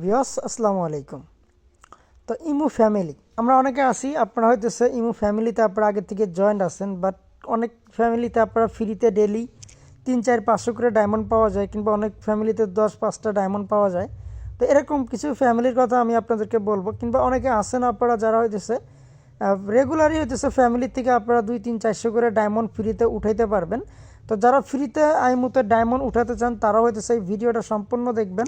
Viewers আসসালামু আলাইকুম। তো ইমু ফ্যামিলি আমরা অনেকে আছি, আপনারা হইতেছে ইমু ফ্যামিলিতে আপনারা আগে থেকে জয়েন্ট আছেন, বাট অনেক ফ্যামিলিতে আপনারা ফ্রিতে ডেলি 3-4-500 করে ডায়মন্ড পাওয়া যায়, কিংবা অনেক ফ্যামিলিতে 10-5টা ডায়মন্ড পাওয়া যায়। তো এরকম কিছু ফ্যামিলির কথা আমি আপনাদেরকে বলবো। কিংবা অনেকে আছেন আপনারা যারা হইতেছে রেগুলারই হইতেছে ফ্যামিলির থেকে আপনারা 2-3-400 করে ডায়মন্ড ফ্রিতে উঠাইতে পারবেন। তো যারা ফ্রিতে আইমুতে ডায়মন্ড উঠাতে চান তারা হইতেছে এই ভিডিওটা সম্পূর্ণ দেখবেন,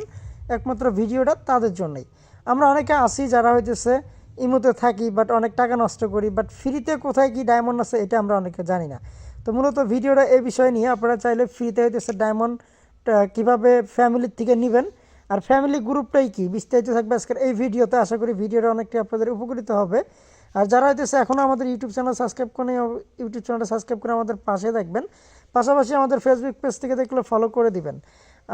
একমাত্র ভিডিওটা তাদের জন্যই। আমরা অনেকে আসি যারা হইতেছে ইমুতে থাকি বাট অনেক টাকা নষ্ট করি, বাট ফ্রিতে কোথায় কি ডায়মন্ড আছে এটা আমরা অনেকে জানি না। তো মূলত ভিডিওটা এই বিষয় নিয়ে আপনারা চাইলে ফ্রিতে হইতেছে ডায়মন্ড কীভাবে ফ্যামিলির থেকে নেবেন আর ফ্যামিলি গ্রুপটাই কি বিস্তারিত থাকবে আজকের এই ভিডিওতে। আশা করি ভিডিওটা অনেকটা আপনাদের উপকৃত হবে। আর যারা হইতেছে এখনও আমাদের ইউটিউব চ্যানেল সাবস্ক্রাইব করে ইউটিউব চ্যানেলটা সাবস্ক্রাইব করে আমাদের পাশে থাকবেন, পাশাপাশি আমাদের ফেসবুক পেজ থেকে দেখলে ফলো করে দিবেন।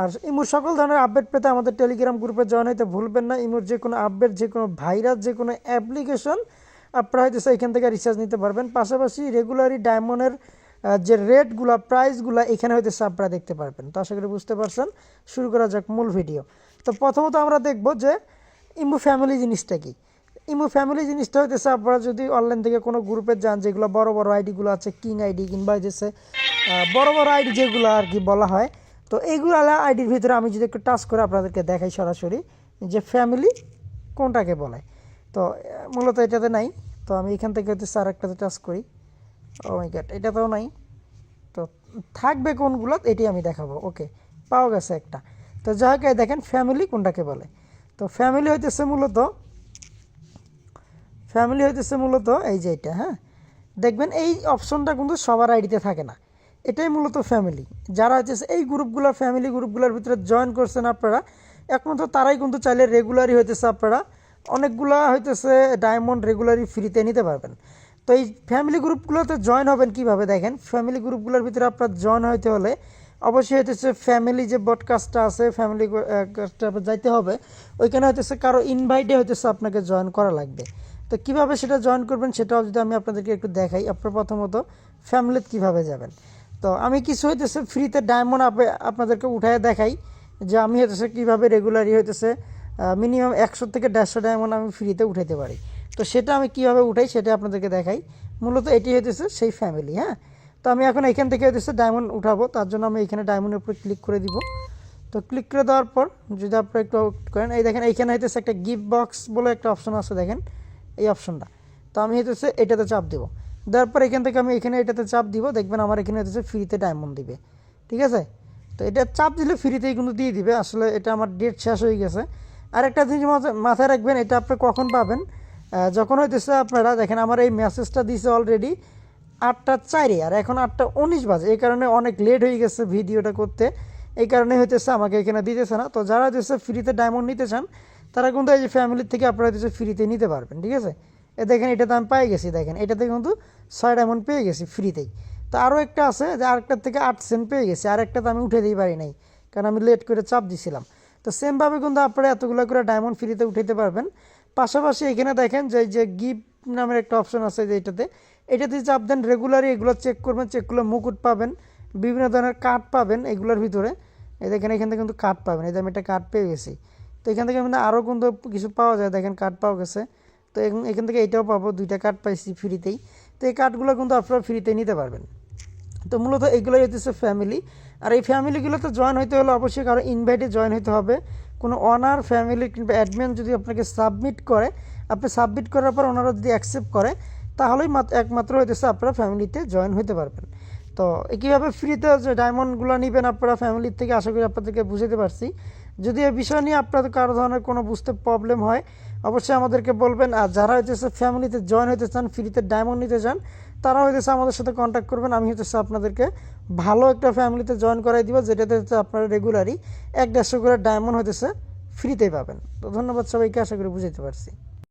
আর ইমুর সকল ধরনের আপডেট পেতে আমাদের টেলিগ্রাম গ্রুপে জয়েন হইতে ভুলবেন না। ইমুর যে কোনো আপডেট, যে কোনো ভাইরাস, যে কোনো অ্যাপ্লিকেশন আপনারা হইতেছে এখান থেকে রিচার্জ নিতে পারবেন। পাশাপাশি রেগুলারই ডায়মন্ডের যে রেটগুলো, প্রাইসগুলো এখানে হইতেছে আপনারা দেখতে পারবেন। তো আশা করি বুঝতে পারছেন। শুরু করা যাক মূল ভিডিও। তো প্রথমত আমরা দেখব যে ইমু ফ্যামিলি জিনিসটা কি। ইমু ফ্যামিলি জিনিসটা হইতেছে আপনারা যদি অনলাইন থেকে কোনো গ্রুপে যান, যেগুলো বড় বড় আইডিগুলো আছে, কিং আইডি কিংবা হইতেছে বড় বড় আইডি যেগুলো আর কি বলা হয়, তো এইগুলো আইডির ভিতরে আমি যদি একটু টাচ করে আপনাদেরকে দেখাই সরাসরি যে ফ্যামিলি কোনটাকে বলে। তো মূলত এটাতে নাই। তো আমি এখান থেকে হচ্ছে আর একটাতে টাচ করি। ও মাই গড, এটাতেও নাই। তো থাকবে কোনগুলো এটি আমি দেখাবো। ওকে, পাওয়া গেছে একটা। তো যাই হোক, দেখেন ফ্যামিলি কোনটাকে বলে। তো ফ্যামিলি হইতেছে মূলত এই যে এটা, হ্যাঁ দেখবেন এই অপশনটা কিন্তু সবার আইডিতে থাকে না। এটাই মূলত ফ্যামিলি। যারা হচ্ছে এই গ্রুপগুলো, ফ্যামিলি গ্রুপগুলোর ভিতরে জয়েন করছেন আপনারা, একমাত্র তারাই কিন্তু চাইলে রেগুলারই হইতেছে আপনারা অনেকগুলা হইতেছে ডায়মন্ড রেগুলারই ফ্রিতে নিতে পারবেন। তো এই ফ্যামিলি গ্রুপগুলোতে জয়েন হবেন কিভাবে দেখেন। ফ্যামিলি গ্রুপগুলোর ভিতরে আপনার জয়েন হইতে হলে অবশ্যই হইতেছে ফ্যামিলি যে বডকাস্টটা আছে, ফ্যামিলি কাজটা যাইতে হবে। ওইখানে হইতেছে কারো ইনভাইটে হইতেছে আপনাকে জয়েন করা লাগবে। তো কীভাবে সেটা জয়েন করবেন সেটাও যদি আমি আপনাদেরকে একটু দেখাই। আপনার প্রথমত ফ্যামিলিতে কীভাবে যাবেন। তো আমি কিছু হইতেছে ফ্রিতে ডায়মন্ড আপনাদেরকে উঠায় দেখাই যে আমি হইতেছে কীভাবে রেগুলারই হইতেছে মিনিমাম 100 থেকে 150 ডায়মন্ড আমি ফ্রিতে উঠাইতে পারি। তো সেটা আমি কীভাবে উঠাই সেটা আপনাদেরকে দেখাই। মূলত এটি হইতেছে সেই ফ্যামিলি। হ্যাঁ, তো আমি এখন এখান থেকে হইতেছে ডায়মন্ড উঠাবো, তার জন্য আমি এখানে ডায়মন্ডের উপরে ক্লিক করে দিব। তো ক্লিক করে দেওয়ার পর যদি আপনারা একটু করেন, এই দেখেন এইখানে হইতেছে একটা গিফট বক্স বলে একটা অপশন আছে, দেখেন এই অপশনটা। তো আমি হইতেছে এটাতে চাপ দেবো। দেওয়ার পর এখান থেকে আমি এখানে এটাতে চাপ দিব, দেখবেন আমার এখানে হচ্ছে ফ্রিতে ডায়মন্ড দিবে। ঠিক আছে, তো এটা চাপ দিলে ফ্রিতেই কিন্তু দিয়ে দিবে। আসলে এটা আমার ডেট শেষ হয়ে গেছে। আর একটা জিনিস মাথায় রাখবেন, এটা আপনি কখন পাবেন, যখন হইতেছে আপনারা দেখেন আমার এই মেসেজটা দিয়েছে অলরেডি 8টা 4 আর এখন 8টা 19 বাজে। এই কারণে অনেক লেট হয়ে গেছে ভিডিওটা করতে, এই কারণে হইতেছে আমাকে এখানে দিতেছে না। তো যারা হইতেছে ফ্রিতে ডায়মন্ড নিতে চান তারা কিন্তু এই যে ফ্যামিলির থেকে আপনারা হইতেছে ফ্রিতে নিতে পারবেন। ঠিক আছে, দেখেন এটাতে আমি পেয়ে গেছি, দেখেন এটাতে কিন্তু 6 ডায়মন্ড পেয়ে গেছি ফ্রিতেই। তো আরও একটা আছে যে আরেকটার থেকে 8 সেন্ট পেয়ে গেছি, আরেকটাতে আমি উঠে দিই পারি নাই কারণ আমি লেট করে চাপ দিছিলাম। তো সেমভাবে কিন্তু আপনারা এতগুলো করে ডায়মন্ড ফ্রিতে উঠাইতে পারবেন। পাশাপাশি এখানে দেখেন যে গিফট নামের একটা অপশন আছে, যে এটাতে চাপ দেন, রেগুলারই এগুলো চেক করবেন। চেক করলে মুকুট পাবেন, বিভিন্ন ধরনের কার্ড পাবেন এগুলোর ভিতরে। এই দেখেন এখান থেকে কিন্তু কার্ড পাবেন, এই যে আমি একটা কার্ড পেয়ে গেছি। তো এখান থেকে মানে আরও কিন্তু কিছু পাওয়া যায়, দেখেন কার্ড পাওয়া গেছে। তো এখান থেকে এইটাও পাবো, 2টা কার্ড পাইছি ফ্রিতেই। তো এই কার্ডগুলো কিন্তু আপনারা ফ্রিতে নিতে পারবেন। তো মূলত এইগুলোই হচ্ছে ফ্যামিলি। আর এই ফ্যামিলিগুলোতে জয়েন হইতে হলে অবশ্যই কারো ইনভাইটে জয়েন হইতে হবে। কোনো অনার ফ্যামিলি কিংবা অ্যাডমিন যদি আপনাকে সাবমিট করে, আপনি সাবমিট করার পর ওনারা যদি অ্যাকসেপ্ট করে তাহলেই একমাত্র হইতেছে আপনারা ফ্যামিলিতে জয়েন হতে পারবেন। তো কীভাবে ফ্রিতে যে ডায়মন্ডগুলো নেবেন আপনারা ফ্যামিলির থেকে, আশা করি আপনাদেরকে বুঝাতে পারছি। যদি এই বিষয় নিয়ে আপনাদের কারো ধরনের কোনো বুঝতে প্রবলেম হয় অবশ্যই আমাদেরকে বলবেন। আর যারা হইতেছে ফ্যামিলিতে জয়েন হতে চান, ফ্রিতে ডায়মন্ড নিতে চান, তারা হইতেছে আমাদের সাথে কন্ট্যাক্ট করবেন। আমি হইতেছে আপনাদেরকে ভালো একটা ফ্যামিলিতে জয়েন করাই দিব, যেটাতে হচ্ছে আপনারা রেগুলারই 150 করে ডায়মন্ড হইতেছে ফ্রিতেই পাবেন। তো ধন্যবাদ সবাইকে, আশা করি বুঝাতে পারছি।